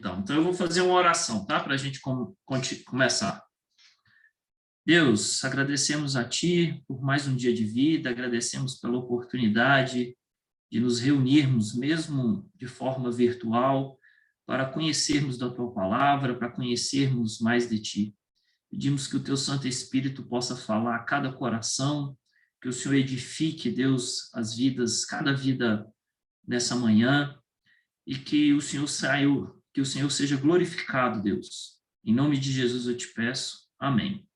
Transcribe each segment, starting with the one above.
então. Então, eu vou fazer uma oração, tá? Para a gente começar. Deus, agradecemos a Ti por mais um dia de vida, agradecemos pela oportunidade de nos reunirmos, mesmo de forma virtual, para conhecermos da Tua palavra, para conhecermos mais de Ti. Pedimos que o Teu Santo Espírito possa falar a cada coração, que o Senhor edifique, Deus, as vidas, cada vida nessa manhã, e que o Senhor seja glorificado, Deus. Em nome de Jesus eu te peço. Amém.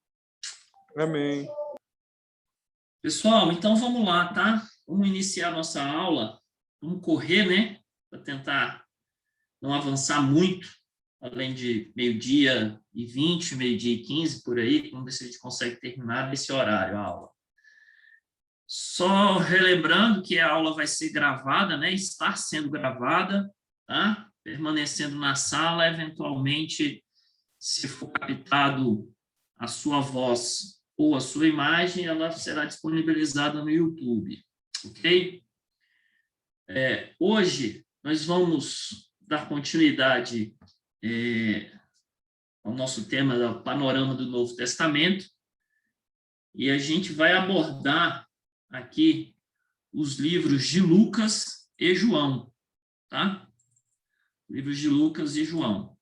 Amém. Pessoal, então vamos lá, tá? Vamos iniciar a nossa aula. Vamos correr, né? Para tentar não avançar muito, além de 12h20, 12h15, por aí. Vamos ver se a gente consegue terminar nesse horário a aula. Só relembrando que a aula vai ser gravada, né? Está sendo gravada, tá? Permanecendo na sala, eventualmente, se for captado a sua voz ou a sua imagem, ela será disponibilizada no YouTube, ok? Hoje, nós vamos dar continuidade ao nosso tema do panorama do Novo Testamento, e a gente vai abordar aqui os livros de Lucas e João, tá? Livros de Lucas e João.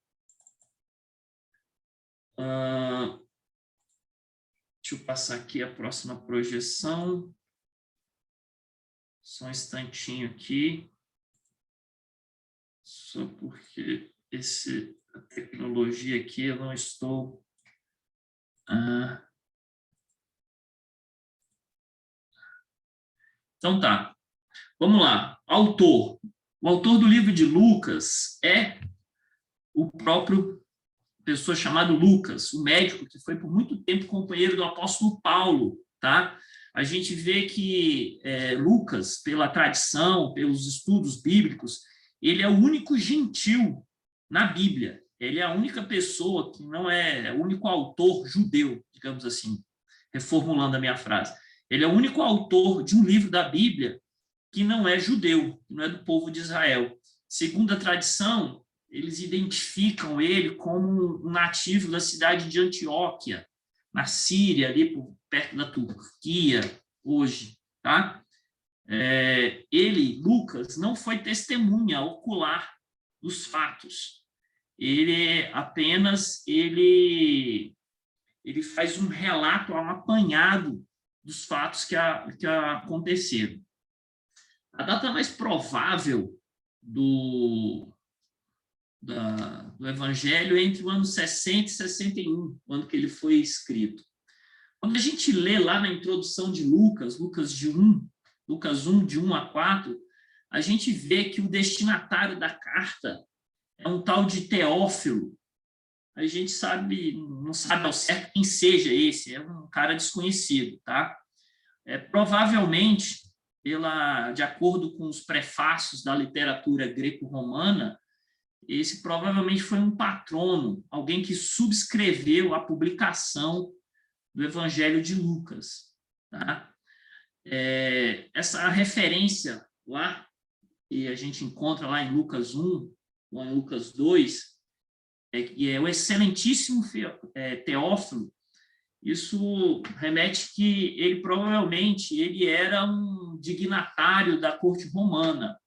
Deixa eu passar aqui a próxima projeção. Só um instantinho aqui. Só porque a tecnologia aqui eu não estou... Então tá. Vamos lá. Autor. O autor do livro de Lucas é o próprio pessoa chamado Lucas, o médico que foi por muito tempo companheiro do apóstolo Paulo, tá? A gente vê que Lucas, pela tradição, pelos estudos bíblicos, ele é o único gentil na Bíblia. Ele é a única pessoa que não é o único autor judeu, digamos assim, reformulando a minha frase. Ele é o único autor de um livro da Bíblia que não é judeu, que não é do povo de Israel. Segundo a tradição, eles identificam ele como um nativo da cidade de Antioquia, na Síria, ali perto da Turquia, hoje, tá? Ele, Lucas, não foi testemunha ocular dos fatos. Ele apenas ele faz um relato, um apanhado dos fatos que aconteceram. A data mais provável do Evangelho é entre o ano 60 e 61, quando que ele foi escrito. Quando a gente lê lá na introdução de Lucas 1, de 1 a 4, a gente vê que o destinatário da carta é um tal de Teófilo. A gente não sabe ao certo quem seja esse, é um cara desconhecido, tá? Provavelmente, de acordo com os prefácios da literatura greco-romana, esse provavelmente foi um patrono, alguém que subscreveu a publicação do Evangelho de Lucas. Tá? Essa referência lá, que a gente encontra lá em Lucas 1, ou em Lucas 2, que é o excelentíssimo Teófilo. Isso remete que ele provavelmente era um dignatário da corte romana,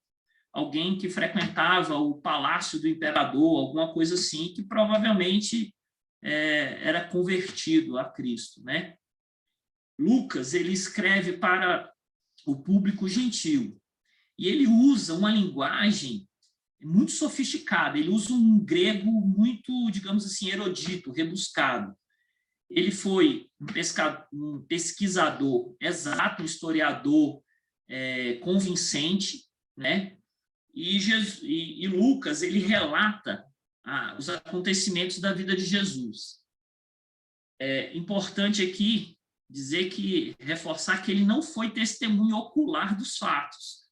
alguém que frequentava o palácio do imperador, alguma coisa assim, que provavelmente era convertido a Cristo, né? Lucas, ele escreve para o público gentil, e ele usa uma linguagem muito sofisticada, ele usa um grego muito, digamos assim, erudito, rebuscado. Ele foi um pesquisador exato, um historiador convincente, né? E Lucas, ele relata os acontecimentos da vida de Jesus. É importante aqui reforçar que ele não foi testemunha ocular dos fatos.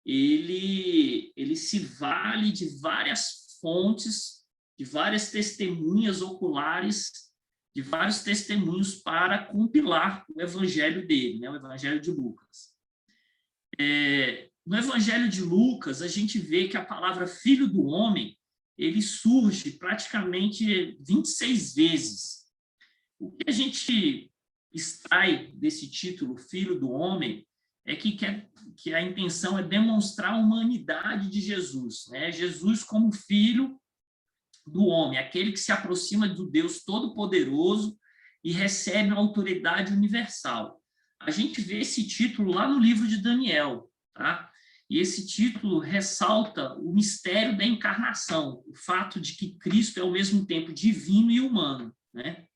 Ele se vale de várias fontes, de várias testemunhas oculares, de vários testemunhos para compilar o evangelho dele, né, o evangelho de Lucas. No Evangelho de Lucas, a gente vê que a palavra filho do homem, ele surge praticamente 26 vezes. O que a gente extrai desse título, Filho do Homem, é que a intenção é demonstrar a humanidade de Jesus, né? Jesus como filho do homem, aquele que se aproxima do Deus Todo-Poderoso e recebe uma autoridade universal. A gente vê esse título lá no livro de Daniel, tá? E esse título ressalta o mistério da encarnação, o fato de que Cristo é ao mesmo tempo divino e humano, né?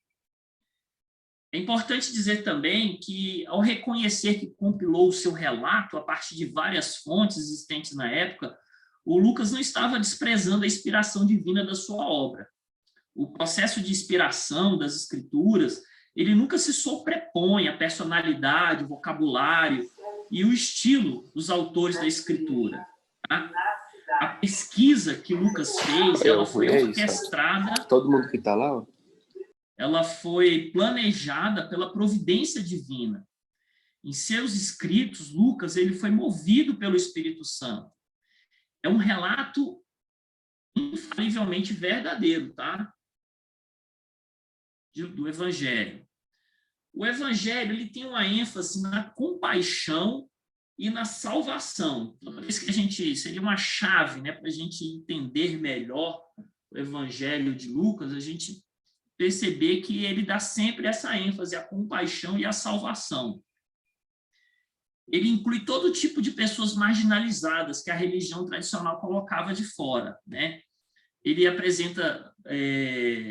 É importante dizer também que, ao reconhecer que compilou o seu relato a partir de várias fontes existentes na época, o Lucas não estava desprezando a inspiração divina da sua obra. O processo de inspiração das escrituras, ele nunca se sobrepõe à personalidade, o vocabulário e o estilo dos autores da escritura. Tá? A pesquisa que Lucas fez, ela foi orquestrada... Todo mundo que está lá, ó. Ela foi planejada pela providência divina. Em seus escritos, Lucas ele foi movido pelo Espírito Santo. É um relato infalivelmente verdadeiro, tá? Do Evangelho. O Evangelho ele tem uma ênfase na compaixão e na salvação. Por isso que a gente seria uma chave, né, para a gente entender melhor o Evangelho de Lucas, a gente perceber que ele dá sempre essa ênfase à compaixão e à salvação. Ele inclui todo tipo de pessoas marginalizadas que a religião tradicional colocava de fora, né? Ele apresenta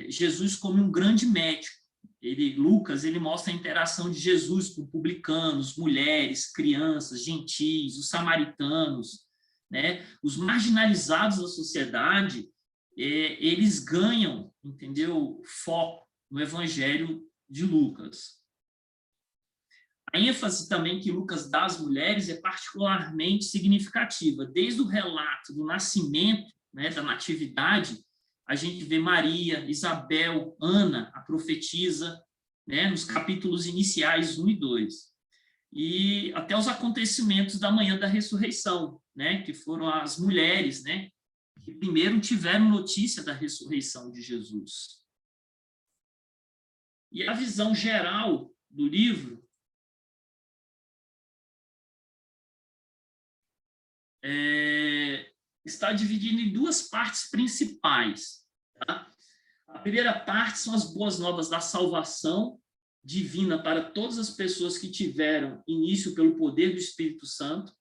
Jesus como um grande médico. Lucas ele mostra a interação de Jesus com publicanos, mulheres, crianças, gentis, os samaritanos, né? Os marginalizados da sociedade, eles ganham, entendeu, foco no Evangelho de Lucas. A ênfase também que Lucas dá às mulheres é particularmente significativa. Desde o relato do nascimento, né, da natividade, a gente vê Maria, Isabel, Ana, a profetisa, né, nos capítulos iniciais 1 e 2. E até os acontecimentos da manhã da ressurreição, né, que foram as mulheres, né, que primeiro tiveram notícia da ressurreição de Jesus. E a visão geral do livro está dividida em duas partes principais. Tá? A primeira parte são as boas novas da salvação divina para todas as pessoas que tiveram início pelo poder do Espírito Santo,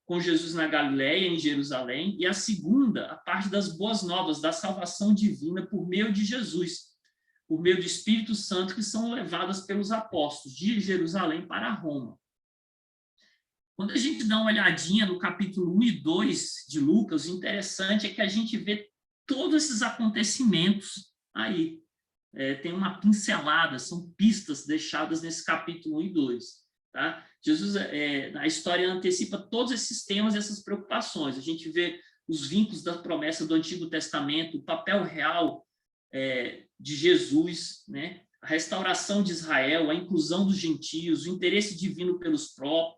com Jesus na Galileia, em Jerusalém, e a segunda, a parte das boas novas, da salvação divina por meio de Jesus, por meio do Espírito Santo, que são levadas pelos apóstolos de Jerusalém para Roma. Quando a gente dá uma olhadinha no capítulo 1 e 2 de Lucas, o interessante é que a gente vê todos esses acontecimentos aí. Tem uma pincelada, são pistas deixadas nesse capítulo 1 e 2. Tá? Jesus, a história antecipa todos esses temas e essas preocupações. A gente vê os vínculos da promessa do Antigo Testamento, o papel real de Jesus, né? A restauração de Israel, a inclusão dos gentios, o interesse divino pelos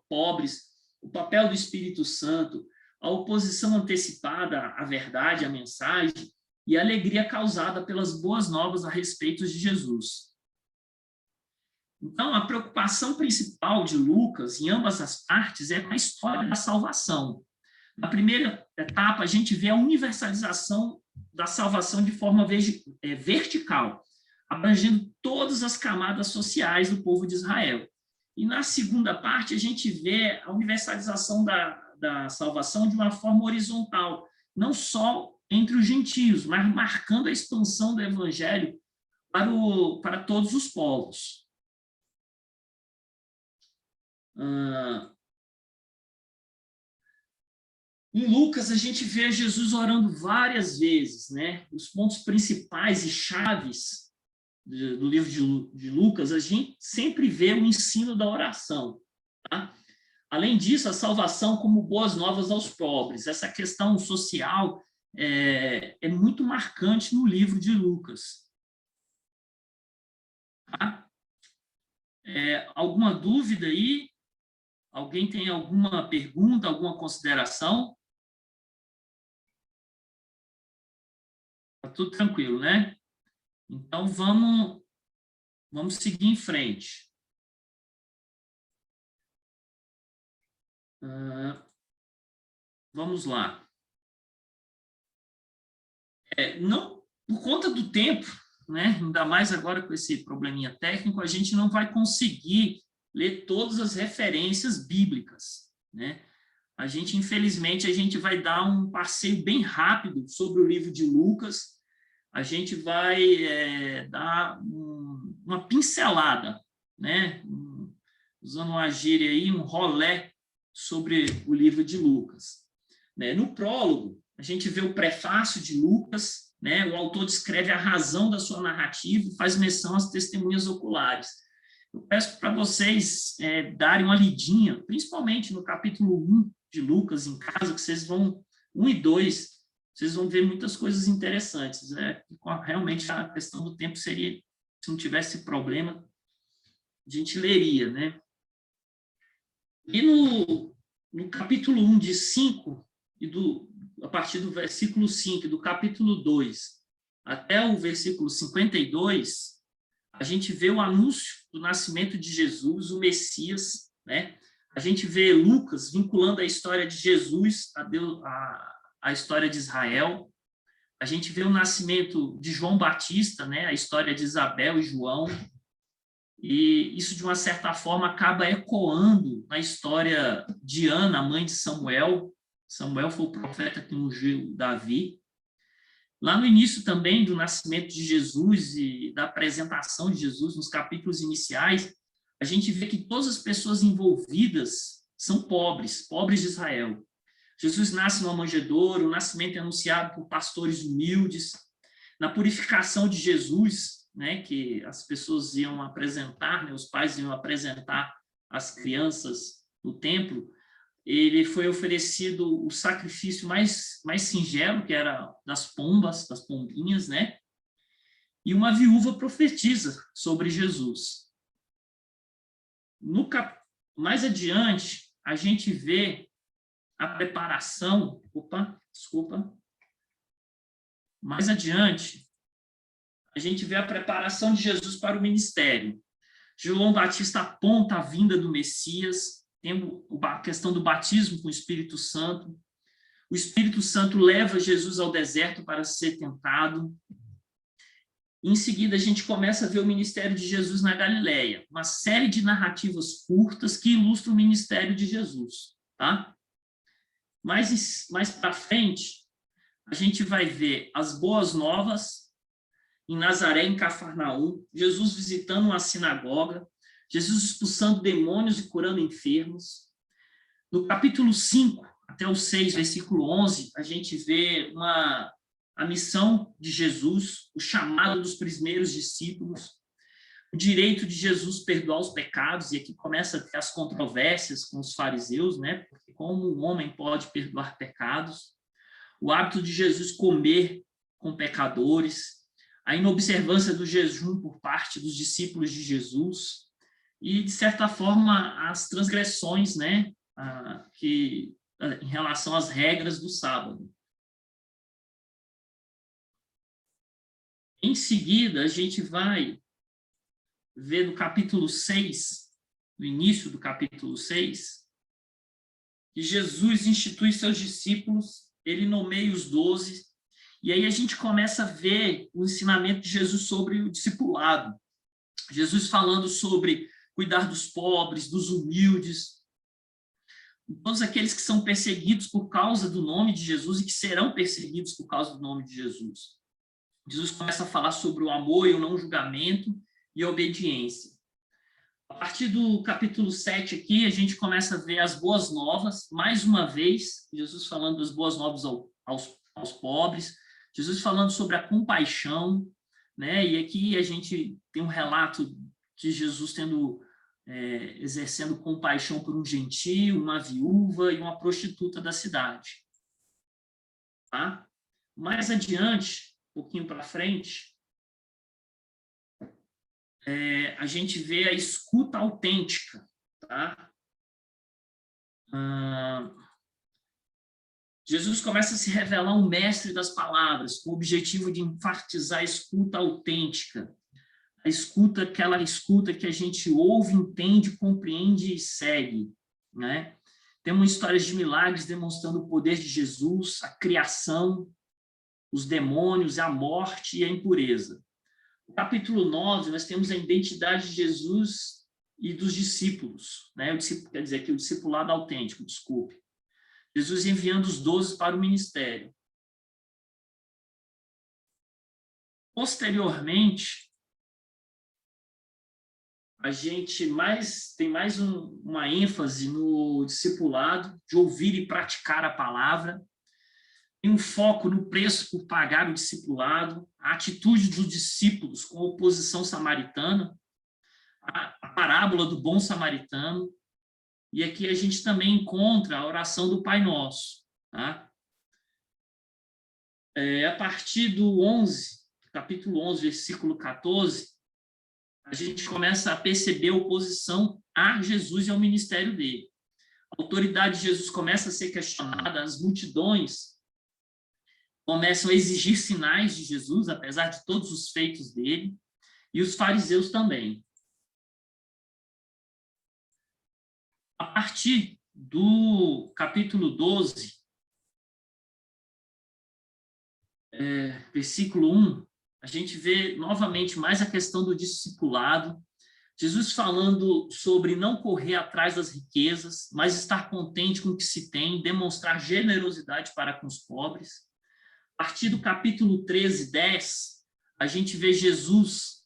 pobres, o papel do Espírito Santo, a oposição antecipada à verdade, à mensagem, e a alegria causada pelas boas novas a respeito de Jesus. Então, a preocupação principal de Lucas, em ambas as partes, é com a história da salvação. Na primeira etapa, a gente vê a universalização da salvação de forma vertical, abrangendo todas as camadas sociais do povo de Israel. E na segunda parte, a gente vê a universalização da salvação de uma forma horizontal, não só entre os gentios, mas marcando a expansão do evangelho para todos os povos. Em Lucas, a gente vê Jesus orando várias vezes, né? Os pontos principais e chaves do livro de Lucas, a gente sempre vê o ensino da oração. Tá? Além disso, a salvação como boas novas aos pobres. Essa questão social é muito marcante no livro de Lucas. Tá? Alguma dúvida aí? Alguém tem alguma pergunta, alguma consideração? Tá tudo tranquilo, né? Então, vamos seguir em frente. Vamos lá. Não, por conta do tempo, né? Ainda mais agora com esse probleminha técnico, a gente não vai conseguir ler todas as referências bíblicas, né? Infelizmente, a gente vai dar um passeio bem rápido sobre o livro de Lucas. A gente vai dar uma pincelada, né? Usando uma gíria aí, um rolé sobre o livro de Lucas. No prólogo, a gente vê o prefácio de Lucas, né? O autor descreve a razão da sua narrativa e faz menção às testemunhas oculares. Eu peço para vocês darem uma lidinha, principalmente no capítulo 1 de Lucas, em casa, que vocês vão, 1 e 2, vocês vão ver muitas coisas interessantes. Realmente, a questão do tempo seria, se não tivesse problema, a gente leria, né? E no capítulo 1 de 5, a partir do versículo 5, do capítulo 2, até o versículo 52, a gente vê o anúncio do nascimento de Jesus, o Messias, né? A gente vê Lucas vinculando a história de Jesus a história de Israel. A gente vê o nascimento de João Batista, né? A história de Isabel e João. E isso, de uma certa forma, acaba ecoando na história de Ana, mãe de Samuel. Samuel foi o profeta que ungiu Davi. Lá no início também do nascimento de Jesus e da apresentação de Jesus, nos capítulos iniciais, a gente vê que todas as pessoas envolvidas são pobres de Israel. Jesus nasce numa manjedoura, o nascimento é anunciado por pastores humildes. Na purificação de Jesus, né, que as pessoas iam apresentar, né, os pais iam apresentar as crianças no templo, ele foi oferecido o sacrifício mais singelo, que era das pombinhas, né? E uma viúva profetiza sobre Jesus. Mais adiante, a gente vê a preparação... Mais adiante, a gente vê a preparação de Jesus para o ministério. João Batista aponta a vinda do Messias, tem a questão do batismo com o Espírito Santo. O Espírito Santo leva Jesus ao deserto para ser tentado. Em seguida, a gente começa a ver o ministério de Jesus na Galileia, uma série de narrativas curtas que ilustram o ministério de Jesus. Tá? Mais para frente, a gente vai ver as boas novas em Nazaré, em Cafarnaum, Jesus visitando uma sinagoga, Jesus expulsando demônios e curando enfermos. No capítulo 5 até o 6, versículo 11, a gente vê a missão de Jesus, o chamado dos primeiros discípulos, o direito de Jesus perdoar os pecados, e aqui começa a ter as controvérsias com os fariseus, né? Porque como um homem pode perdoar pecados? O hábito de Jesus comer com pecadores, a inobservância do jejum por parte dos discípulos de Jesus e, de certa forma, as transgressões, né, em relação às regras do sábado. Em seguida, a gente vai ver no capítulo 6, no início do capítulo 6, que Jesus institui seus discípulos, ele nomeia os 12, e aí a gente começa a ver o ensinamento de Jesus sobre o discipulado. Jesus falando sobre cuidar dos pobres, dos humildes, todos aqueles que são perseguidos por causa do nome de Jesus e que serão perseguidos por causa do nome de Jesus. Jesus começa a falar sobre o amor e o não julgamento e a obediência. A partir do capítulo 7 aqui, a gente começa a ver as boas novas, mais uma vez, Jesus falando das boas novas aos pobres, Jesus falando sobre a compaixão, né? E aqui a gente tem um relato de Jesus exercendo compaixão por um gentio, uma viúva e uma prostituta da cidade. Tá? Mais adiante, um pouquinho para frente, a gente vê a escuta autêntica. Tá? Jesus começa a se revelar um mestre das palavras, com o objetivo de enfatizar a escuta autêntica, a escuta, aquela escuta que a gente ouve, entende, compreende e segue, né? Temos histórias de milagres demonstrando o poder de Jesus, a criação, os demônios, a morte e a impureza. No capítulo 9, nós temos a identidade de Jesus e dos discípulos, né? Quer dizer, aqui o discipulado autêntico, desculpe. Jesus enviando os 12 para o ministério. Posteriormente, a gente tem mais uma ênfase no discipulado, de ouvir e praticar a palavra, tem um foco no preço por pagar o discipulado, a atitude dos discípulos com a oposição samaritana, a parábola do bom samaritano, e aqui a gente também encontra a oração do Pai Nosso. Tá? A partir do 11, capítulo 11, versículo 14, a gente começa a perceber a oposição a Jesus e ao ministério dele. A autoridade de Jesus começa a ser questionada, as multidões começam a exigir sinais de Jesus, apesar de todos os feitos dele, e os fariseus também. A partir do capítulo 12, versículo 1, a gente vê novamente mais a questão do discipulado, Jesus falando sobre não correr atrás das riquezas, mas estar contente com o que se tem, demonstrar generosidade para com os pobres. A partir do capítulo 13, 10, a gente vê Jesus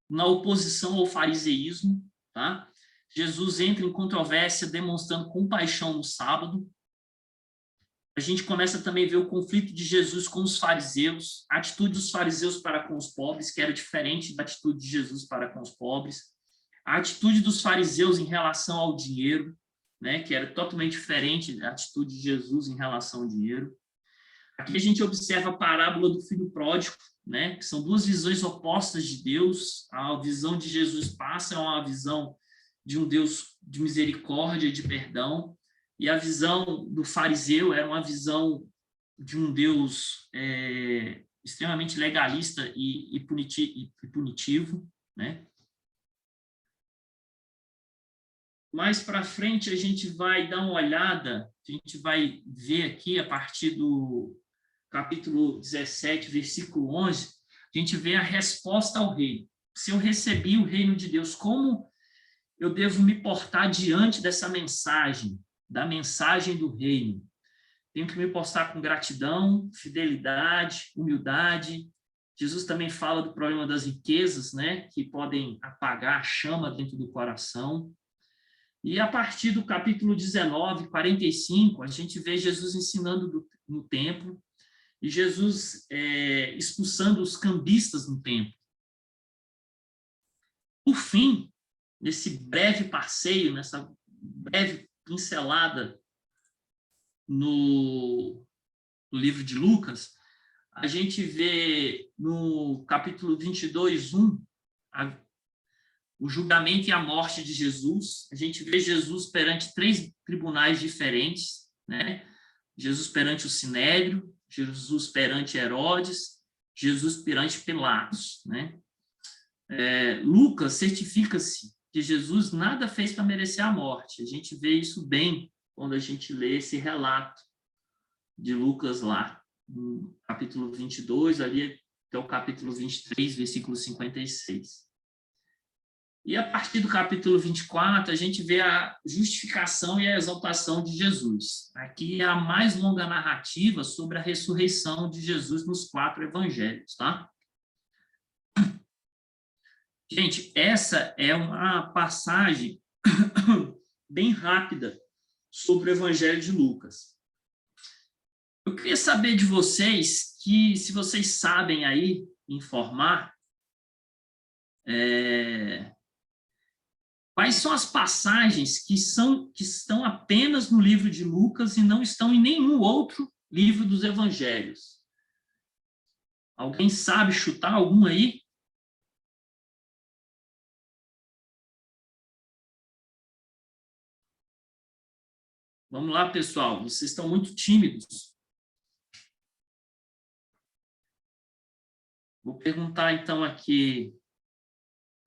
na oposição ao fariseísmo, tá? Jesus entra em controvérsia demonstrando compaixão no sábado. A gente começa também a ver o conflito de Jesus com os fariseus, a atitude dos fariseus para com os pobres, que era diferente da atitude de Jesus para com os pobres, a atitude dos fariseus em relação ao dinheiro, né, que era totalmente diferente da atitude de Jesus em relação ao dinheiro. Aqui a gente observa a parábola do filho pródigo, né, que são duas visões opostas de Deus. A visão de Jesus passa é uma visão de um Deus de misericórdia e de perdão, e a visão do fariseu era uma visão de um Deus extremamente legalista e punitivo, né? Mais para frente, a gente vai dar uma olhada, a gente vai ver aqui, a partir do capítulo 17, versículo 11, a gente vê a resposta ao rei. Se eu recebi o reino de Deus, como eu devo me portar diante dessa mensagem, da mensagem do reino? Tenho que me portar com gratidão, fidelidade, humildade. Jesus também fala do problema das riquezas, né, que podem apagar a chama dentro do coração. E a partir do capítulo 19, 45, a gente vê Jesus ensinando no templo e Jesus expulsando os cambistas no templo. Por fim, nesse breve passeio, nessa breve pincelada no livro de Lucas, a gente vê no capítulo 22, 1, o julgamento e a morte de Jesus. A gente vê Jesus perante 3 tribunais diferentes, né? Jesus perante o Sinédrio, Jesus perante Herodes, Jesus perante Pilatos, né? Lucas certifica-se que Jesus nada fez para merecer a morte. A gente vê isso bem quando a gente lê esse relato de Lucas lá, no capítulo 22, ali até o capítulo 23, versículo 56. E a partir do capítulo 24, a gente vê a justificação e a exaltação de Jesus. Aqui é a mais longa narrativa sobre a ressurreição de Jesus nos 4 evangelhos, tá? Gente, essa é uma passagem bem rápida sobre o Evangelho de Lucas. Eu queria saber de vocês, que se vocês sabem aí informar, quais são as passagens que estão apenas no livro de Lucas e não estão em nenhum outro livro dos Evangelhos? Alguém sabe chutar algum aí? Vamos lá, pessoal. Vocês estão muito tímidos. Vou perguntar, então, aqui.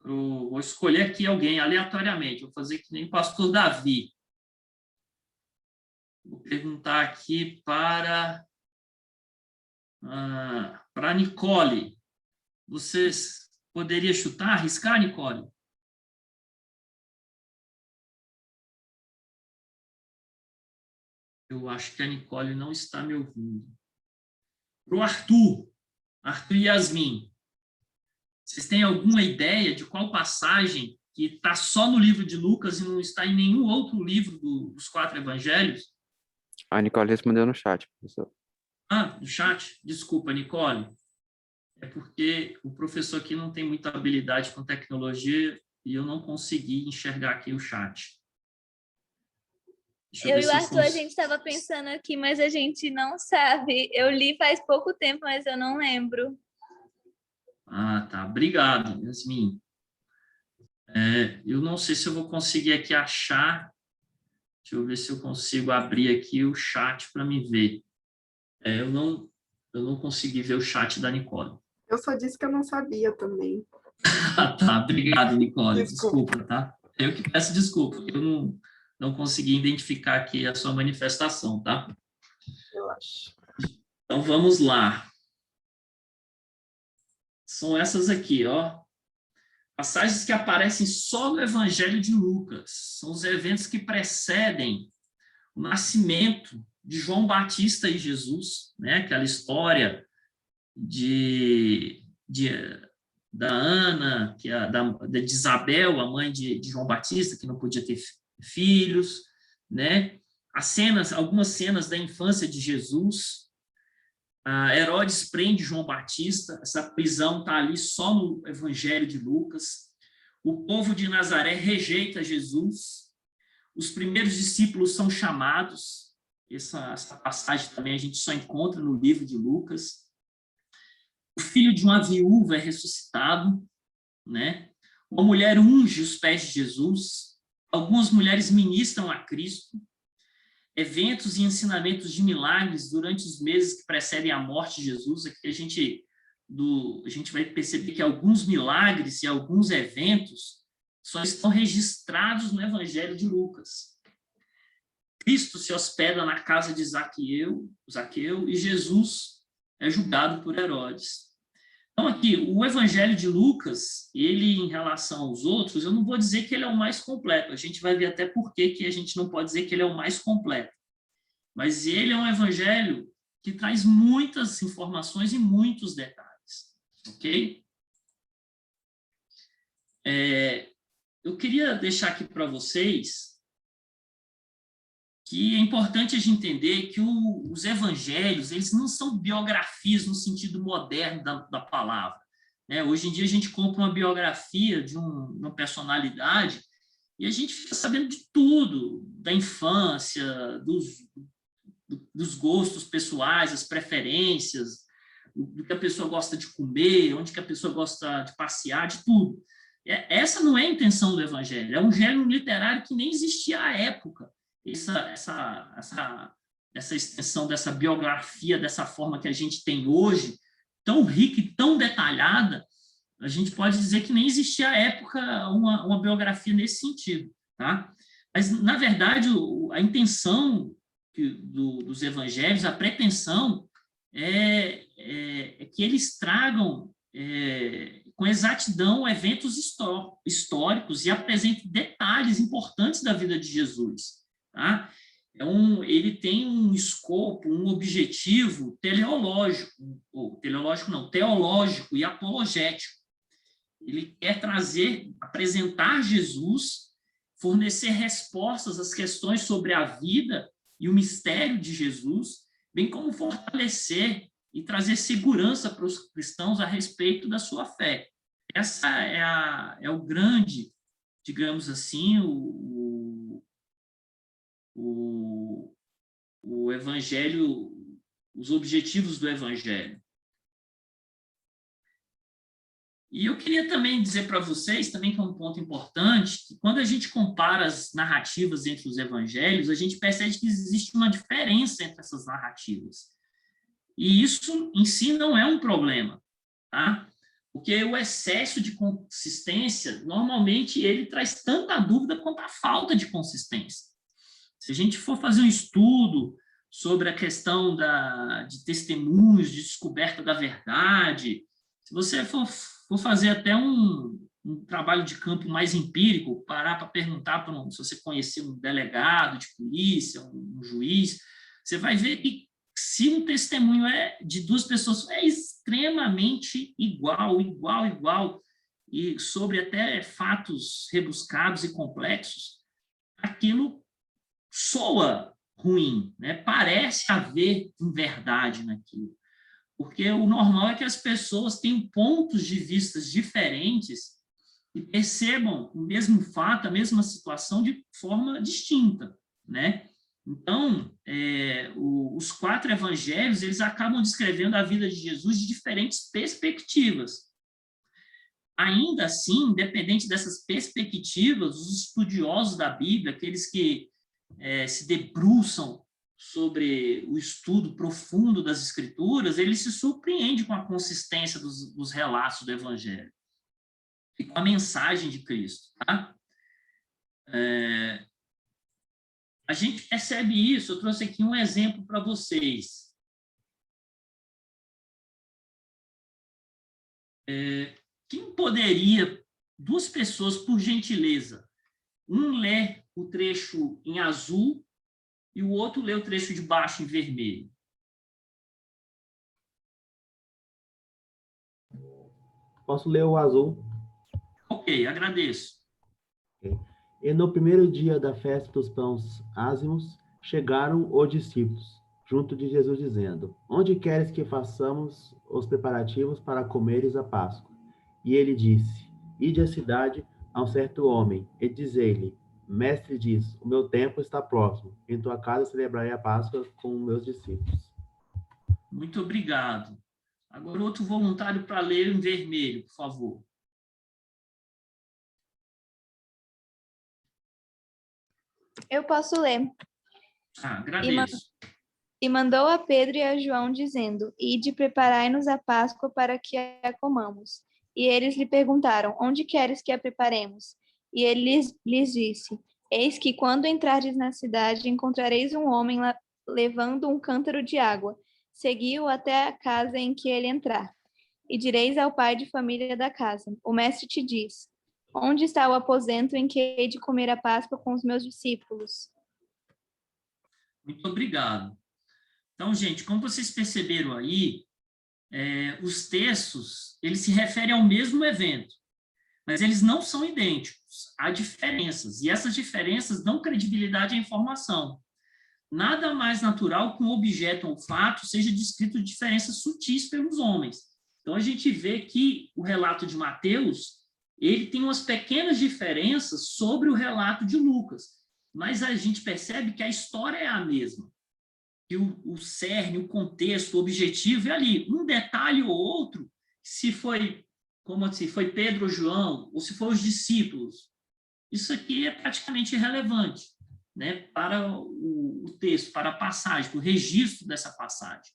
Vou escolher aqui alguém aleatoriamente. Vou fazer que nem o pastor Davi. Vou perguntar aqui para a Nicole. Vocês poderiam chutar, arriscar, Nicole? Eu acho que a Nicole não está me ouvindo. Para o Arthur e Yasmin, vocês têm alguma ideia de qual passagem que está só no livro de Lucas e não está em nenhum outro livro dos 4 evangelhos? A Nicole respondeu no chat, professor. No chat? Desculpa, Nicole. É porque o professor aqui não tem muita habilidade com tecnologia e eu não consegui enxergar aqui o chat. Eu e o Arthur, a gente estava pensando aqui, mas a gente não sabe. Eu li faz pouco tempo, mas eu não lembro. Tá. Obrigado, Yasmin. Eu não sei se eu vou conseguir aqui achar. Deixa eu ver se eu consigo abrir aqui o chat para me ver. Eu não consegui ver o chat da Nicole. Eu só disse que eu não sabia também. Tá. Obrigado, Nicole. Desculpa, tá? Eu que peço desculpa, eu não consegui identificar aqui a sua manifestação, tá? Relaxa. Então, vamos lá. São essas aqui, ó. Passagens que aparecem só no Evangelho de Lucas. São os eventos que precedem o nascimento de João Batista e Jesus, né? Aquela história da Ana, de Isabel, a mãe de João Batista, que não podia ter filhos, né? Algumas cenas da infância de Jesus. Herodes prende João Batista, essa prisão está ali só no Evangelho de Lucas. O povo de Nazaré rejeita Jesus. Os primeiros discípulos são chamados. Essa passagem também a gente só encontra no livro de Lucas. O filho de uma viúva é ressuscitado, né? Uma mulher unge os pés de Jesus. Algumas mulheres ministram a Cristo. Eventos e ensinamentos de milagres durante os meses que precedem a morte de Jesus. Aqui a gente vai perceber que alguns milagres e alguns eventos só estão registrados no Evangelho de Lucas. Cristo se hospeda na casa de Zaqueu e Jesus é julgado por Herodes. Então, aqui, o Evangelho de Lucas, ele, em relação aos outros, eu não vou dizer que ele é o mais completo. A gente vai ver até por que a gente não pode dizer que ele é o mais completo. Mas ele é um evangelho que traz muitas informações e muitos detalhes. Ok? Eu queria deixar aqui para vocês que é importante a gente entender que os evangelhos, eles não são biografias no sentido moderno da palavra, né? Hoje em dia a gente compra uma biografia de uma personalidade e a gente fica sabendo de tudo, da infância, dos gostos pessoais, as preferências, do que a pessoa gosta de comer, onde que a pessoa gosta de passear, de tudo. Essa não é a intenção do evangelho, é um gênero literário que nem existia à época. Essa extensão dessa biografia, dessa forma que a gente tem hoje, tão rica e tão detalhada, a gente pode dizer que nem existia à época uma biografia nesse sentido, tá? Mas, na verdade, a intenção dos evangelhos, a pretensão é que eles tragam com exatidão eventos históricos e apresentem detalhes importantes da vida de Jesus. Tá? Ele tem um escopo, um objetivo teológico e apologético. Ele quer apresentar Jesus, fornecer respostas às questões sobre a vida e o mistério de Jesus, bem como fortalecer e trazer segurança para os cristãos a respeito da sua fé. Essa é o grande, digamos assim, o evangelho, os objetivos do evangelho. E eu queria também dizer para vocês, também que é um ponto importante, que quando a gente compara as narrativas entre os evangelhos, a gente percebe que existe uma diferença entre essas narrativas. E isso em si não é um problema, tá? Porque o excesso de consistência, normalmente, ele traz tanta dúvida quanto a falta de consistência. Se a gente for fazer um estudo sobre a questão de testemunhos, de descoberta da verdade, se você for fazer até um trabalho de campo mais empírico, parar para perguntar se você conhecer um delegado de polícia, um juiz, você vai ver que se um testemunho é de duas pessoas, é extremamente igual, e sobre até fatos rebuscados e complexos, aquilo soa ruim, né? Parece haver verdade naquilo. Porque o normal é que as pessoas tenham pontos de vista diferentes e percebam o mesmo fato, a mesma situação de forma distinta, né? Então, os 4 evangelhos, eles acabam descrevendo a vida de Jesus de diferentes perspectivas. Ainda assim, independente dessas perspectivas, os estudiosos da Bíblia, aqueles que se debruçam sobre o estudo profundo das Escrituras, ele se surpreende com a consistência dos relatos do Evangelho e com a mensagem de Cristo. Tá? A gente percebe isso, eu trouxe aqui um exemplo para vocês. Quem poderia, 2 pessoas, por gentileza, um lê o trecho em azul e o outro lê o trecho de baixo em vermelho. Posso ler o azul? Ok, agradeço. E no primeiro dia da festa dos pães ázimos, chegaram os discípulos, junto de Jesus, dizendo: Onde queres que façamos os preparativos para comeres a Páscoa? E ele disse: Ide à cidade a um certo homem, e dizei-lhe: Mestre diz, o meu tempo está próximo. Em tua casa celebrarei a Páscoa com meus discípulos. Muito obrigado. Agora, outro voluntário para ler em vermelho, por favor. Eu posso ler. Agradeço. E mandou a Pedro e a João, dizendo: Ide, preparai-nos a Páscoa para que a comamos. E eles lhe perguntaram: Onde queres que a preparemos? E ele lhes disse: Eis que, quando entrardes na cidade, encontrareis um homem levando um cântaro de água. Segui-o até a casa em que ele entrar. E direis ao pai de família da casa: O mestre te diz: Onde está o aposento em que hei de comer a Páscoa com os meus discípulos? Muito obrigado. Então, gente, como vocês perceberam aí, os textos, eles se referem ao mesmo evento, mas eles não são idênticos, há diferenças, e essas diferenças dão credibilidade à informação. Nada mais natural que um objeto ou fato seja descrito de diferenças sutis pelos homens. Então, a gente vê que o relato de Mateus, ele tem umas pequenas diferenças sobre o relato de Lucas, mas a gente percebe que a história é a mesma. Que o cerne, o contexto, o objetivo é ali. Um detalhe ou outro, se foi Pedro ou João, ou se foram os discípulos, isso aqui é praticamente irrelevante, né, para o texto, para a passagem, para o registro dessa passagem.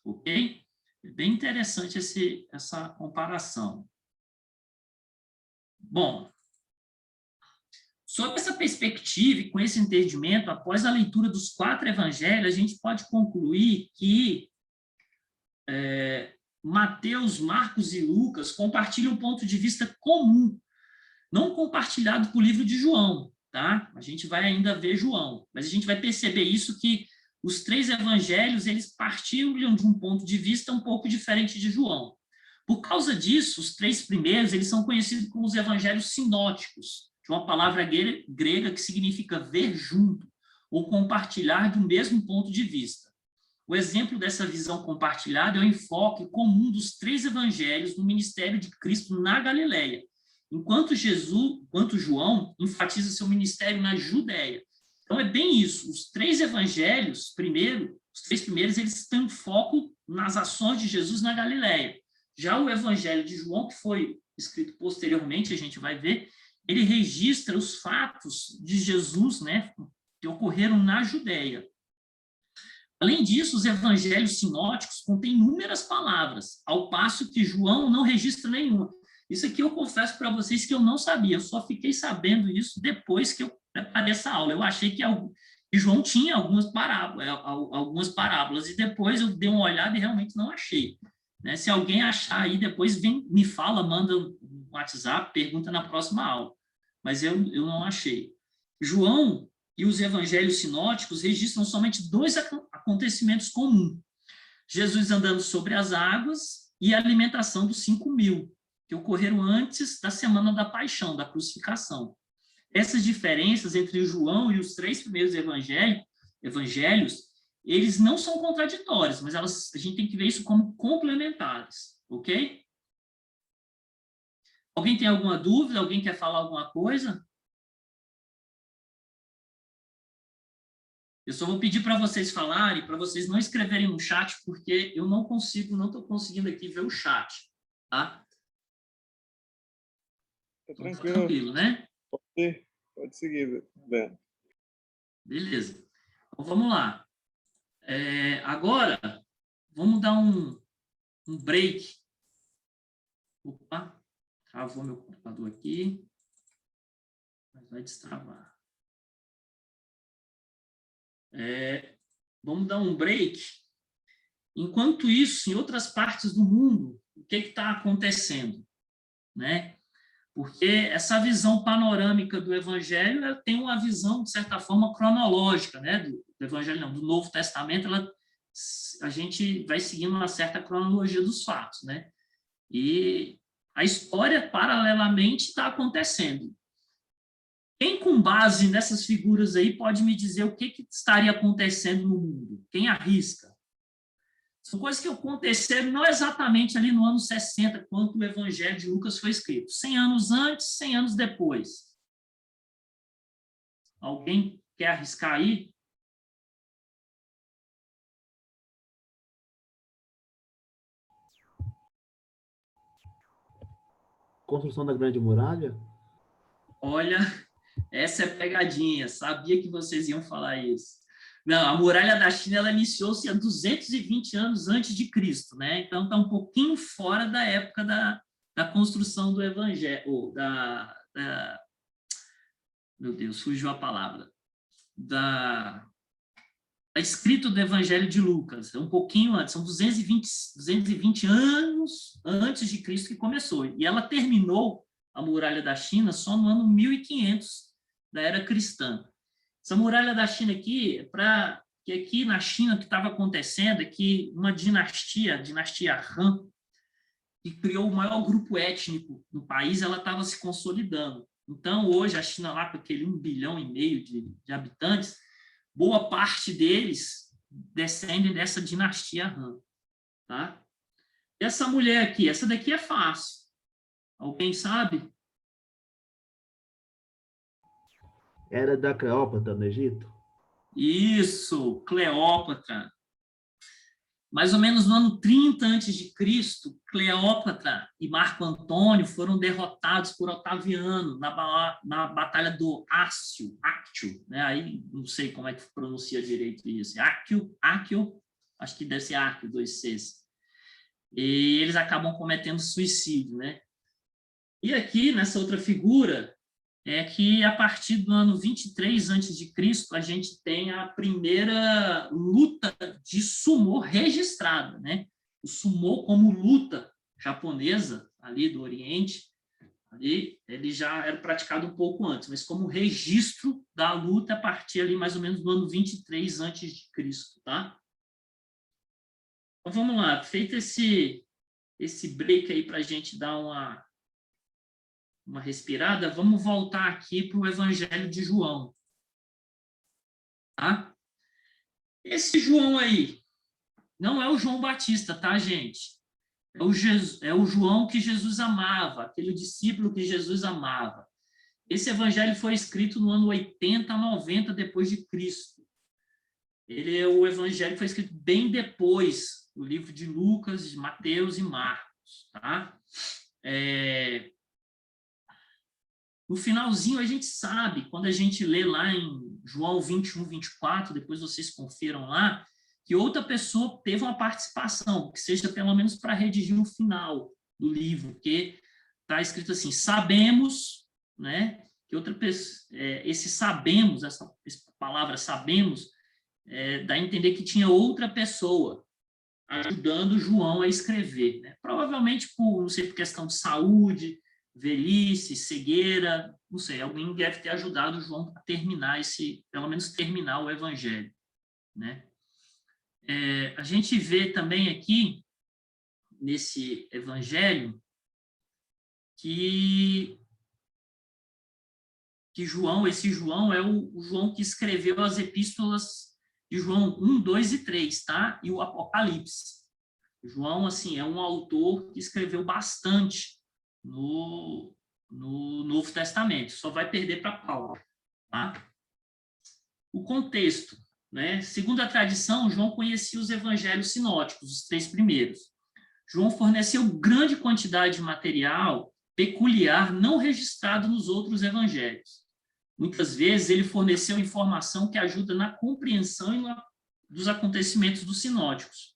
Ok? É bem interessante essa comparação. Bom, sob essa perspectiva e com esse entendimento, após a leitura dos 4 evangelhos, a gente pode concluir que Mateus, Marcos e Lucas compartilham um ponto de vista comum, não compartilhado por livro de João, tá? A gente vai ainda ver João, mas a gente vai perceber isso, que os 3 evangelhos, eles partilham de um ponto de vista um pouco diferente de João. Por causa disso, os 3 primeiros, eles são conhecidos como os evangelhos sinóticos, de uma palavra grega que significa ver junto, ou compartilhar do mesmo ponto de vista. O exemplo dessa visão compartilhada é o enfoque comum dos 3 evangelhos no ministério de Cristo na Galileia, enquanto João enfatiza seu ministério na Judéia. Então, é bem isso. Os 3 evangelhos, os 3 primeiros, eles têm foco nas ações de Jesus na Galileia. Já o evangelho de João, que foi escrito posteriormente, a gente vai ver, ele registra os fatos de Jesus, né, que ocorreram na Judéia. Além disso, os evangelhos sinóticos contêm inúmeras palavras, ao passo que João não registra nenhuma. Isso aqui eu confesso para vocês que eu não sabia, eu só fiquei sabendo isso depois que eu preparei essa aula. Eu achei que João tinha algumas parábolas, e depois eu dei uma olhada e realmente não achei. Né? Se alguém achar aí, depois vem, me fala, manda um WhatsApp, pergunta na próxima aula. Mas eu não achei. João e os evangelhos sinóticos registram somente 2 acontecimentos comuns. Jesus andando sobre as águas e a alimentação dos 5.000, que ocorreram antes da semana da paixão, da crucificação. Essas diferenças entre João e os 3 primeiros evangelhos, eles não são contraditórios, mas a gente tem que ver isso como complementares, ok? Alguém tem alguma dúvida? Alguém quer falar alguma coisa? Eu só vou pedir para vocês falarem, para vocês não escreverem no chat, porque eu não estou conseguindo aqui ver o chat, tá? Tá Então, tranquilo. tranquilo, né? Pode seguir, Beto. Beleza. Então, vamos lá. Agora, vamos dar um break. Opa, travou meu computador aqui. Mas vai destravar. Vamos dar um break. Enquanto isso, em outras partes do mundo, o que está acontecendo? Né? Porque essa visão panorâmica do Evangelho tem uma visão, de certa forma, cronológica, né? do Evangelho, não, do Novo Testamento, a gente vai seguindo uma certa cronologia dos fatos. Né? E a história, paralelamente, está acontecendo. Quem, com base nessas figuras aí, pode me dizer o que estaria acontecendo no mundo? Quem arrisca? São coisas que aconteceram não exatamente ali no ano 60, quando o Evangelho de Lucas foi escrito. 100 anos antes, 100 anos depois. Alguém quer arriscar aí? Construção da Grande Muralha? Olha, essa é pegadinha. Sabia que vocês iam falar isso. Não, a muralha da China ela iniciou-se há 220 anos antes de Cristo, né? Então está um pouquinho fora da época da construção do Evangelho, meu Deus, fugiu a palavra, da escrita do Evangelho de Lucas, é um pouquinho antes, são 220 anos antes de Cristo que começou, e ela terminou, a muralha da China, só no ano 1500 da era cristã. Essa muralha da China aqui, que aqui na China o que estava acontecendo é que uma dinastia, a dinastia Han, que criou o maior grupo étnico no país, ela estava se consolidando. Então, hoje, a China lá com aquele 1,5 bilhão de habitantes, boa parte deles descendem dessa dinastia Han. Tá? Essa mulher aqui, essa daqui é fácil. Alguém sabe? Era da Cleópatra, no Egito? Isso, Cleópatra. Mais ou menos no ano 30 a.C., Cleópatra e Marco Antônio foram derrotados por Otaviano na Batalha do Ácio, né? Aí não sei como é que pronuncia direito isso. Áquio, acho que deve ser Áquio, 2 Cs. E eles acabam cometendo suicídio, né? E aqui, nessa outra figura, é que a partir do ano 23 a.C., a gente tem a primeira luta de sumô registrada, né? O sumô como luta japonesa, ali do Oriente, ali, ele já era praticado um pouco antes, mas como registro da luta a partir ali mais ou menos do ano 23 a.C., tá? Então, vamos lá, feito esse break aí para a gente dar uma respirada, vamos voltar aqui para o Evangelho de João. Tá? Esse João aí não é o João Batista, tá, gente? É o João que Jesus amava, aquele discípulo que Jesus amava. Esse evangelho foi escrito no ano 80, 90 depois de Cristo. O evangelho foi escrito bem depois do livro de Lucas, de Mateus e Marcos, tá? No finalzinho, a gente sabe, quando a gente lê lá em João 21, 24, depois vocês confiram lá, que outra pessoa teve uma participação, que seja pelo menos para redigir o final do livro, porque está escrito assim, sabemos, né, que outra pessoa, esse sabemos, essa palavra sabemos, dá a entender que tinha outra pessoa ajudando João a escrever, né? Provavelmente não sei, por questão de saúde, velhice, cegueira, não sei, alguém deve ter ajudado João a terminar pelo menos terminar o evangelho, né? A gente vê também aqui, nesse evangelho, que esse João é o João que escreveu as epístolas de João 1, 2 e 3, tá? E o Apocalipse. João, assim, é um autor que escreveu bastante no Novo Testamento, só vai perder para Paulo, tá? O contexto, né? Segundo a tradição, João conhecia os evangelhos sinóticos, os 3 primeiros. João forneceu grande quantidade de material peculiar não registrado nos outros evangelhos. Muitas vezes ele forneceu informação que ajuda na compreensão dos acontecimentos dos sinóticos.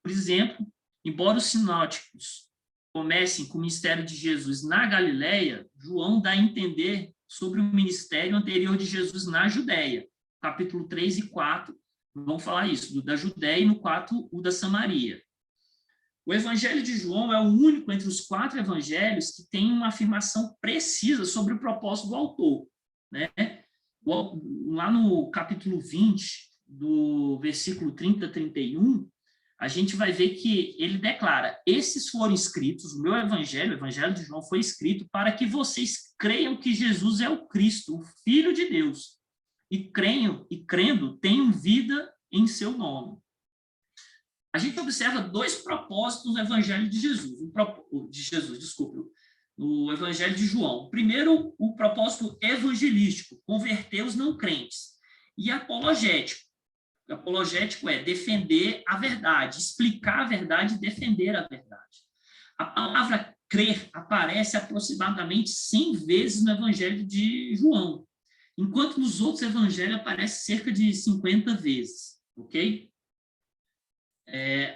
Por exemplo, embora os sinóticos comecem com o ministério de Jesus na Galileia, João dá a entender sobre o ministério anterior de Jesus na Judéia. Capítulo 3 e 4 vão falar isso, da Judéia, e no 4, o da Samaria. O Evangelho de João é o único entre os 4 evangelhos que tem uma afirmação precisa sobre o propósito do autor, né? Lá no capítulo 20, do versículo 30 a 31, a gente vai ver que ele declara, esses foram escritos, o meu evangelho, o evangelho de João foi escrito para que vocês creiam que Jesus é o Cristo, o Filho de Deus, e crendo, tenham vida em seu nome. A gente observa 2 propósitos no evangelho de Jesus, no evangelho de João. Primeiro, o propósito evangelístico, converter os não crentes, e apologético. Apologético é defender a verdade, explicar a verdade e defender a verdade. A palavra crer aparece aproximadamente 100 vezes no evangelho de João, enquanto nos outros evangelhos aparece cerca de 50 vezes, ok?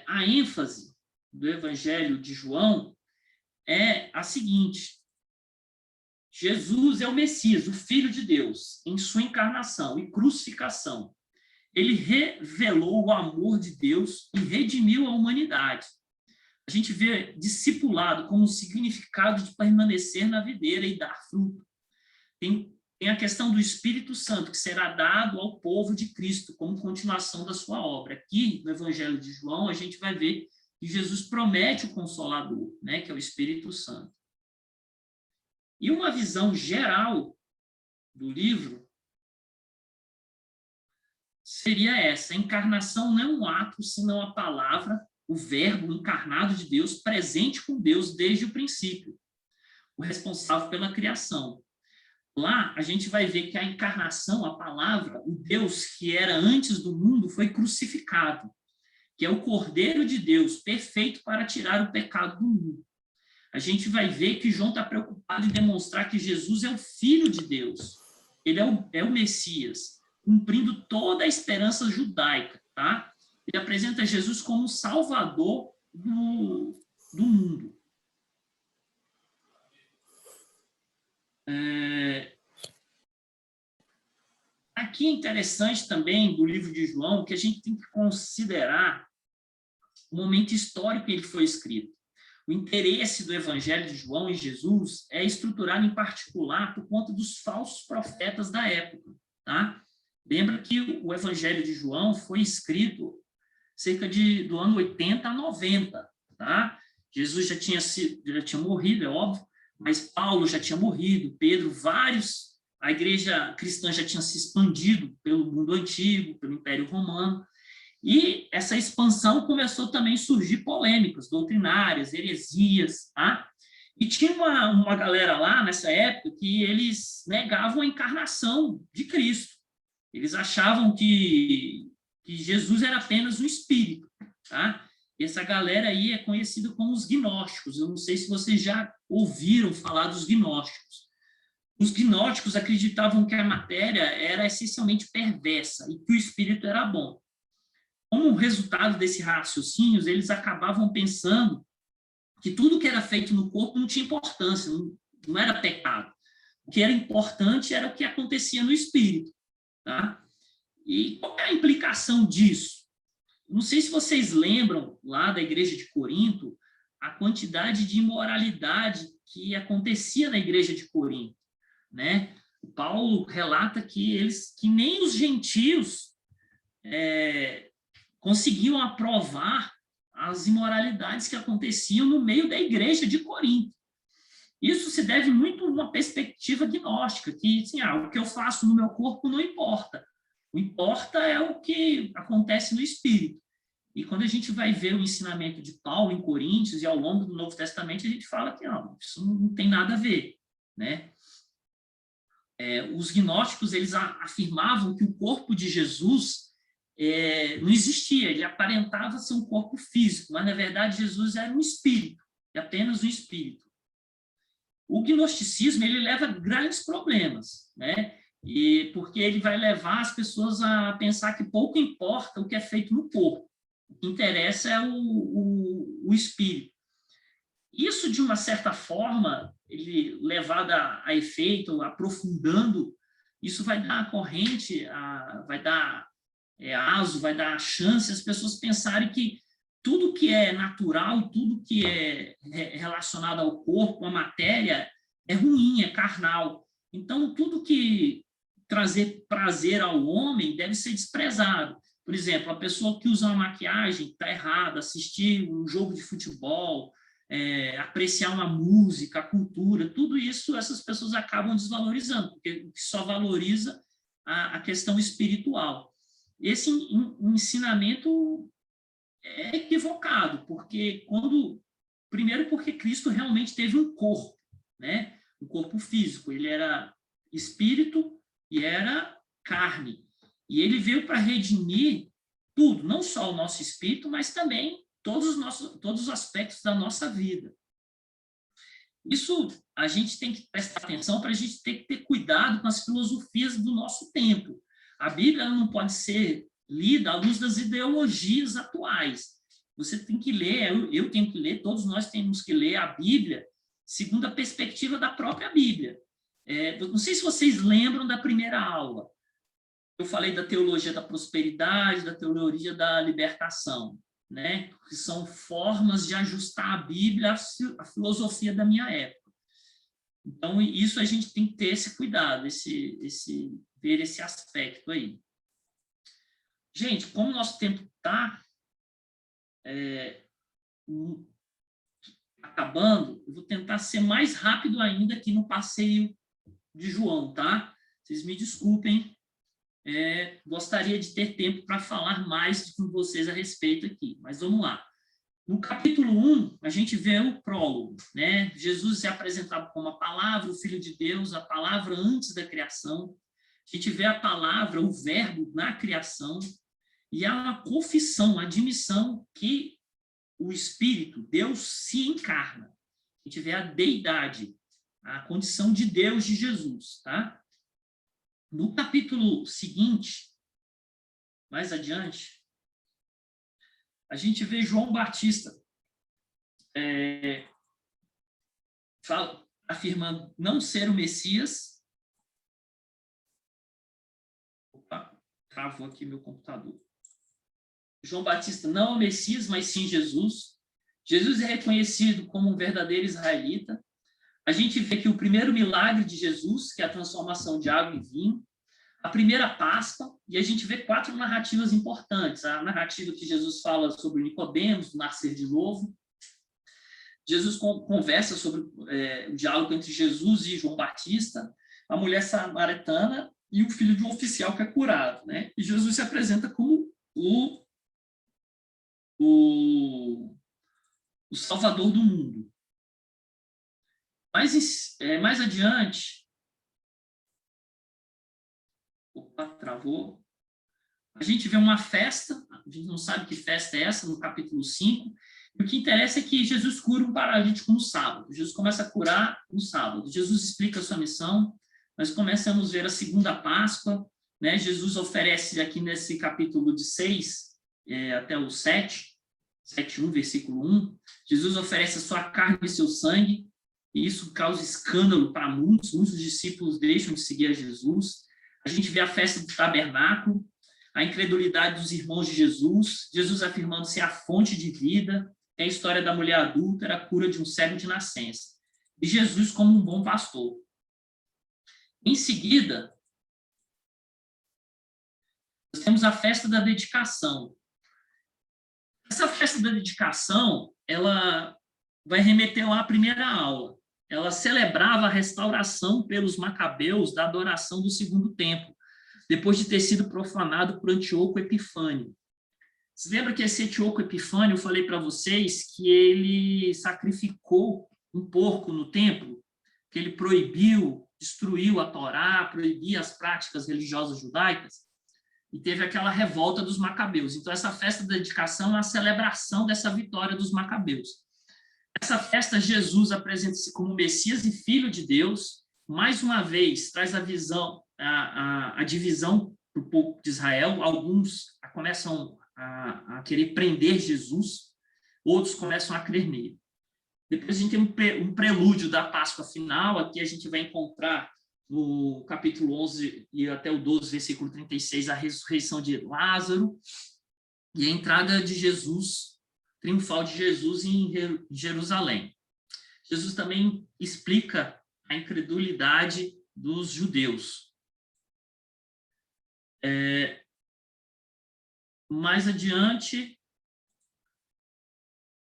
A ênfase do evangelho de João é a seguinte: Jesus é o Messias, o Filho de Deus, em sua encarnação e crucificação. Ele revelou o amor de Deus e redimiu a humanidade. A gente vê discipulado como um significado de permanecer na videira e dar fruto. Tem a questão do Espírito Santo, que será dado ao povo de Cristo como continuação da sua obra. Aqui, no Evangelho de João, a gente vai ver que Jesus promete o Consolador, né, que é o Espírito Santo. E uma visão geral do livro seria essa: a encarnação não é um ato, senão a palavra, o verbo encarnado de Deus, presente com Deus desde o princípio, o responsável pela criação. Lá, a gente vai ver que a encarnação, a palavra, o Deus que era antes do mundo, foi crucificado, que é o Cordeiro de Deus, perfeito para tirar o pecado do mundo. A gente vai ver que João está preocupado em demonstrar que Jesus é o Filho de Deus. Ele é o Messias, cumprindo toda a esperança judaica, tá? Ele apresenta Jesus como o Salvador do mundo. Aqui é interessante também do livro de João que a gente tem que considerar o momento histórico que ele foi escrito. O interesse do Evangelho de João em Jesus é estruturado em particular por conta dos falsos profetas da época, tá? Lembra que o Evangelho de João foi escrito cerca do ano 80 a 90, tá? Jesus já tinha morrido, é óbvio, mas Paulo já tinha morrido, Pedro, a igreja cristã já tinha se expandido pelo mundo antigo, pelo Império Romano, e essa expansão começou também a surgir polêmicas doutrinárias, heresias, tá? E tinha uma galera lá, nessa época, que eles negavam a encarnação de Cristo. Eles achavam que Jesus era apenas um espírito, tá? Essa galera aí é conhecida como os gnósticos. Eu não sei se vocês já ouviram falar dos gnósticos. Os gnósticos acreditavam que a matéria era essencialmente perversa e que o espírito era bom. Como resultado desse raciocínio, eles acabavam pensando que tudo que era feito no corpo não tinha importância, não era pecado. O que era importante era o que acontecia no espírito. Tá? E qual é a implicação disso? Não sei se vocês lembram, lá da igreja de Corinto, a quantidade de imoralidade que acontecia na igreja de Corinto. Né? O Paulo relata que nem os gentios conseguiam aprovar as imoralidades que aconteciam no meio da igreja de Corinto. Isso se deve muito a uma perspectiva gnóstica, que assim, o que eu faço no meu corpo não importa. O que importa é o que acontece no espírito. E quando a gente vai ver o ensinamento de Paulo em Coríntios e ao longo do Novo Testamento, a gente fala que isso não tem nada a ver. Né? Os gnósticos eles afirmavam que o corpo de Jesus não existia, ele aparentava ser um corpo físico, mas na verdade Jesus era um espírito, apenas um espírito. O gnosticismo ele leva a grandes problemas, né? Porque ele vai levar as pessoas a pensar que pouco importa o que é feito no corpo, o que interessa é o espírito. Isso, de uma certa forma, ele levado a efeito, aprofundando, isso vai dar corrente, vai dar aso, vai dar chance às pessoas pensarem que tudo que é natural, tudo que é relacionado ao corpo, à matéria, é ruim, é carnal. Então, tudo que trazer prazer ao homem deve ser desprezado. Por exemplo, a pessoa que usa uma maquiagem está errada, assistir um jogo de futebol, apreciar uma música, a cultura, tudo isso essas pessoas acabam desvalorizando, porque só valoriza a questão espiritual. Esse ensinamento é equivocado, primeiro porque Cristo realmente teve um corpo, né? Um corpo físico, ele era espírito e era carne, e ele veio para redimir tudo, não só o nosso espírito, mas também todos os aspectos da nossa vida. Isso a gente tem que prestar atenção, para a gente ter que ter cuidado com as filosofias do nosso tempo. A Bíblia não pode ser lida à luz das ideologias atuais. Você tem que ler, eu tenho que ler, todos nós temos que ler a Bíblia segundo a perspectiva da própria Bíblia. Não sei se vocês lembram da primeira aula. Eu falei da teologia da prosperidade, da teologia da libertação, né? Que são formas de ajustar a Bíblia à filosofia da minha época. Então, isso a gente tem que ter esse cuidado, ver esse aspecto aí. Gente, como o nosso tempo está acabando, eu vou tentar ser mais rápido ainda aqui no passeio de João, tá? Vocês me desculpem, gostaria de ter tempo para falar mais com vocês a respeito aqui, mas vamos lá. No capítulo 1, a gente vê o prólogo, né? Jesus é apresentado como a palavra, o Filho de Deus, a palavra antes da criação. A gente vê a palavra, o verbo na criação, e há uma confissão, uma admissão que o Espírito, Deus, se encarna. A gente vê a deidade, a condição de Deus de Jesus, tá? No capítulo seguinte, mais adiante, a gente vê João Batista afirmando não ser o Messias. Opa, travou aqui meu computador. João Batista não é o Messias, mas sim Jesus. Jesus é reconhecido como um verdadeiro israelita. A gente vê que o primeiro milagre de Jesus, que é a transformação de água em vinho, a primeira Páscoa, e a gente vê 4 narrativas importantes. A narrativa que Jesus fala sobre Nicodemos, nascer de novo. Jesus conversa sobre o diálogo entre Jesus e João Batista, a mulher samaritana e o filho de um oficial que é curado, né? E Jesus se apresenta como o Salvador do mundo. Mais adiante... Opa, travou. A gente vê uma festa, a gente não sabe que festa é essa, no capítulo 5, e o que interessa é que Jesus cura um paralítico no sábado. Jesus começa a curar no sábado. Jesus explica a sua missão. Nós começamos a ver a segunda Páscoa, né? Jesus oferece aqui nesse capítulo de 6 até o 7:1, versículo 1, Jesus oferece a sua carne e seu sangue, e isso causa escândalo para muitos discípulos deixam de seguir a Jesus. A gente vê a festa do tabernáculo, a incredulidade dos irmãos de Jesus, Jesus afirmando ser a fonte de vida, tem a história da mulher adúltera, a cura de um cego de nascença, e Jesus como um bom pastor. Em seguida, nós temos a festa da dedicação. Essa festa da dedicação, ela vai remeter lá à primeira aula. Ela celebrava a restauração pelos macabeus da adoração do segundo templo, depois de ter sido profanado por Antíoco Epifânio. Você lembra que esse Antíoco Epifânio, eu falei para vocês que ele sacrificou um porco no templo, que ele proibiu, destruiu a Torá, proibia as práticas religiosas judaicas, e teve aquela revolta dos macabeus. Então, essa festa da dedicação é a celebração dessa vitória dos macabeus. Essa festa, Jesus apresenta-se como Messias e Filho de Deus, mais uma vez, traz a visão, a divisão do povo de Israel. Alguns começam a querer prender Jesus, outros começam a crer nele. Depois a gente tem um prelúdio da Páscoa final, aqui a gente vai encontrar no capítulo 11 e até o 12, versículo 36, a ressurreição de Lázaro e a entrada de Jesus, triunfal de Jesus em Jerusalém. Jesus também explica a incredulidade dos judeus. Mais adiante,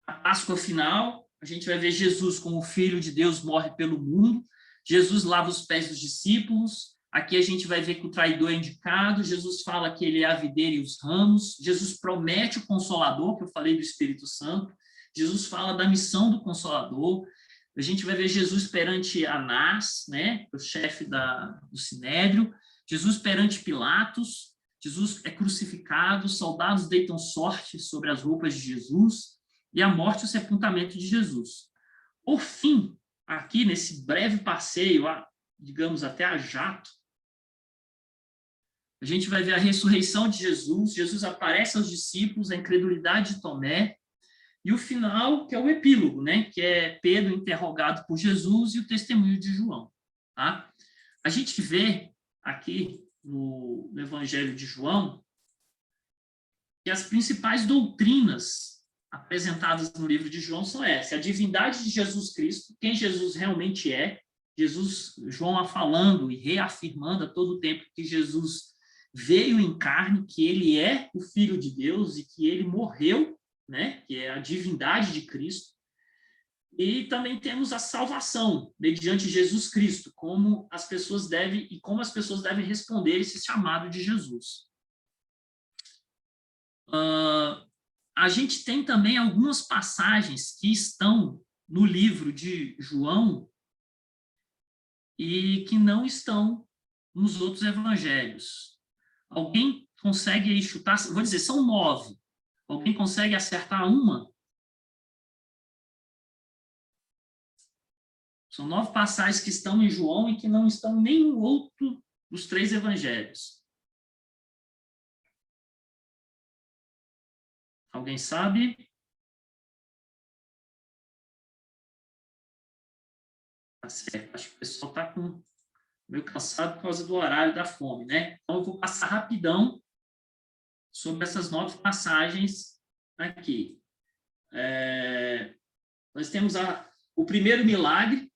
a Páscoa final, a gente vai ver Jesus como Filho de Deus morre pelo mundo, Jesus lava os pés dos discípulos, aqui a gente vai ver que o traidor é indicado, Jesus fala que ele é a videira e os ramos, Jesus promete o Consolador, que eu falei do Espírito Santo, Jesus fala da missão do Consolador, a gente vai ver Jesus perante Anás, né, o chefe do Sinédrio, Jesus perante Pilatos, Jesus é crucificado, soldados deitam sorte sobre as roupas de Jesus, e a morte e o sepultamento de Jesus. Por fim, aqui nesse breve passeio, digamos até a jato, a gente vai ver a ressurreição de Jesus, Jesus aparece aos discípulos, a incredulidade de Tomé, e o final, que é o epílogo, né? Que é Pedro interrogado por Jesus e o testemunho de João. Tá? A gente vê aqui no Evangelho de João que as principais doutrinas apresentadas no livro de João são essas: a divindade de Jesus Cristo, quem Jesus realmente é, João falando e reafirmando a todo tempo que Jesus veio em carne, que ele é o Filho de Deus e que ele morreu, né, que é a divindade de Cristo. E também temos a salvação mediante Jesus Cristo, como as pessoas devem responder esse chamado de Jesus. A gente tem também algumas passagens que estão no livro de João e que não estão nos outros evangelhos. Alguém consegue aí chutar? Vou dizer, são 9. Alguém consegue acertar uma? São 9 passagens que estão em João e que não estão em nenhum outro dos 3 evangelhos. Alguém sabe? Tá certo. Acho que o pessoal está meio cansado por causa do horário da fome, né? Então, eu vou passar rapidão sobre essas 9 passagens aqui. Nós temos o primeiro milagre,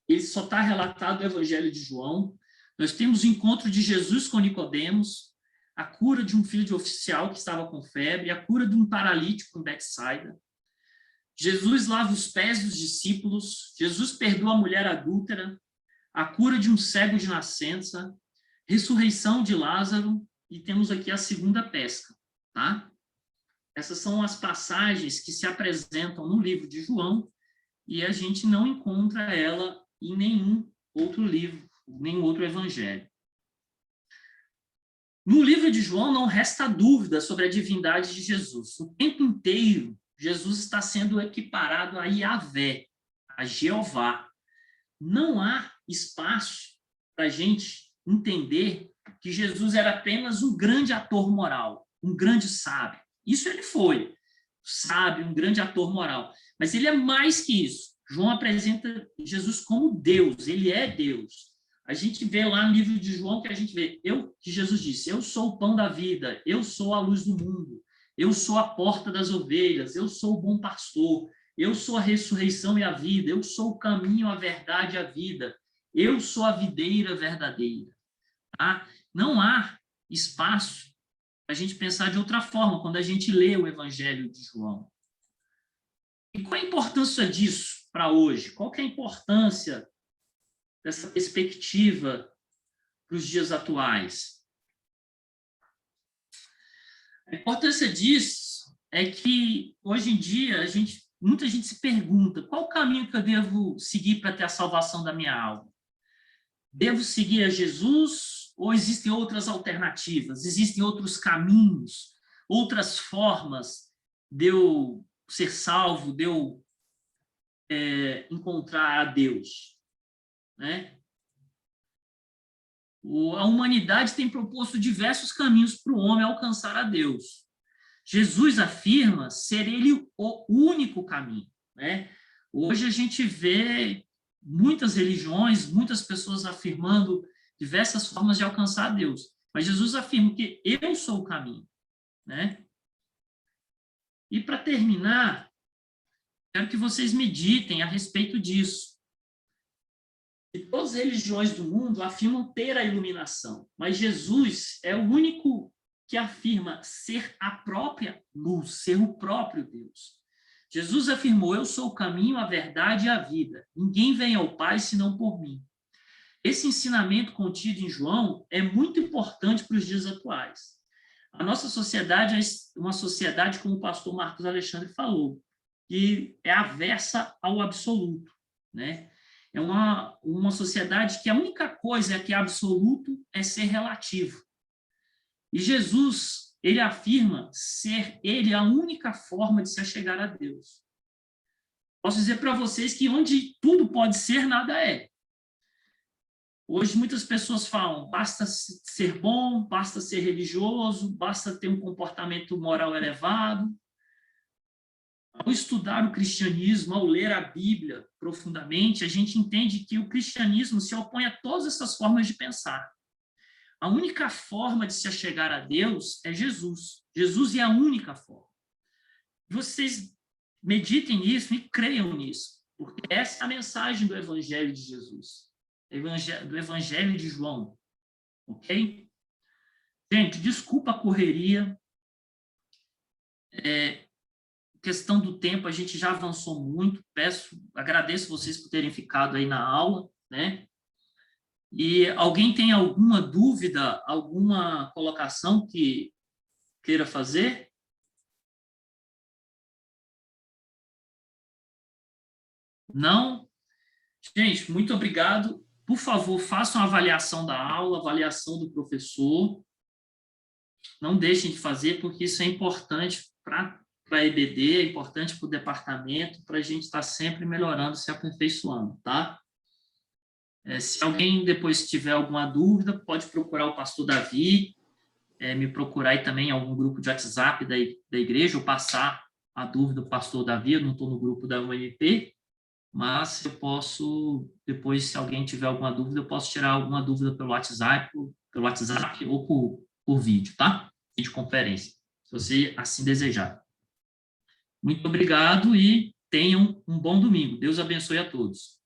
ele só está relatado no Evangelho de João. Nós temos o encontro de Jesus com Nicodemos, a cura de um filho de oficial que estava com febre, a cura de um paralítico em Betsaida. Jesus lava os pés dos discípulos, Jesus perdoa a mulher adúltera, a cura de um cego de nascença, ressurreição de Lázaro, e temos aqui a segunda pesca, tá? Essas são as passagens que se apresentam no livro de João, e a gente não encontra ela em nenhum outro livro, nenhum outro evangelho. No livro de João não resta dúvida sobre a divindade de Jesus. O tempo inteiro, Jesus está sendo equiparado a Yahvé, a Jeová. Não há espaço para a gente entender que Jesus era apenas um grande ator moral, um grande sábio. Isso ele foi, sábio, um grande ator moral. Mas ele é mais que isso. João apresenta Jesus como Deus, ele é Deus. A gente vê lá no livro de João que a gente vê, que Jesus disse, eu sou o pão da vida, eu sou a luz do mundo, eu sou a porta das ovelhas, eu sou o bom pastor, eu sou a ressurreição e a vida, eu sou o caminho, a verdade e a vida, eu sou a videira verdadeira. Tá? Não há espaço para a gente pensar de outra forma quando a gente lê o Evangelho de João. E qual a importância disso para hoje? Qual que é a importância dessa perspectiva para os dias atuais? A importância disso é que, hoje em dia, muita gente se pergunta qual o caminho que eu devo seguir para ter a salvação da minha alma? Devo seguir a Jesus ou existem outras alternativas? Existem outros caminhos, outras formas de eu ser salvo, de eu encontrar a Deus? Né? A humanidade tem proposto diversos caminhos para o homem alcançar a Deus. Jesus afirma ser ele o único caminho. Né? Hoje a gente vê muitas religiões, muitas pessoas afirmando diversas formas de alcançar a Deus. Mas Jesus afirma que eu sou o caminho. Né? E para terminar, quero que vocês meditem a respeito disso. E todas as religiões do mundo afirmam ter a iluminação, mas Jesus é o único que afirma ser a própria luz, ser o próprio Deus. Jesus afirmou, eu sou o caminho, a verdade e a vida. Ninguém vem ao Pai senão por mim. Esse ensinamento contido em João é muito importante para os dias atuais. A nossa sociedade é uma sociedade, como o pastor Marcos Alexandre falou, que é aversa ao absoluto, né? É uma sociedade que a única coisa que é absoluto é ser relativo. E Jesus, ele afirma ser ele a única forma de se achegar a Deus. Posso dizer para vocês que onde tudo pode ser, nada é. Hoje muitas pessoas falam, basta ser bom, basta ser religioso, basta ter um comportamento moral elevado. Ao estudar o cristianismo, ao ler a Bíblia profundamente, a gente entende que o cristianismo se opõe a todas essas formas de pensar. A única forma de se achegar a Deus é Jesus. Jesus é a única forma. Vocês meditem nisso e creiam nisso, porque essa é a mensagem do Evangelho de Jesus, do Evangelho de João. Ok? Gente, desculpa a correria. Questão do tempo, a gente já avançou muito, agradeço vocês por terem ficado aí na aula, né? E alguém tem alguma dúvida, alguma colocação que queira fazer? Não? Gente, muito obrigado. Por favor, façam a avaliação da aula, avaliação do professor. Não deixem de fazer, porque isso é importante para a EBD, é importante para o departamento, para a gente estar sempre melhorando, se aperfeiçoando, tá? Se alguém depois tiver alguma dúvida, pode procurar o pastor Davi, me procurar aí também em algum grupo de WhatsApp da igreja, ou passar a dúvida do pastor Davi. Eu não estou no grupo da UMP, mas eu posso, depois, se alguém tiver alguma dúvida, eu posso tirar alguma dúvida pelo WhatsApp ou por vídeo, tá? Videoconferência, se você assim desejar. Muito obrigado e tenham um bom domingo. Deus abençoe a todos.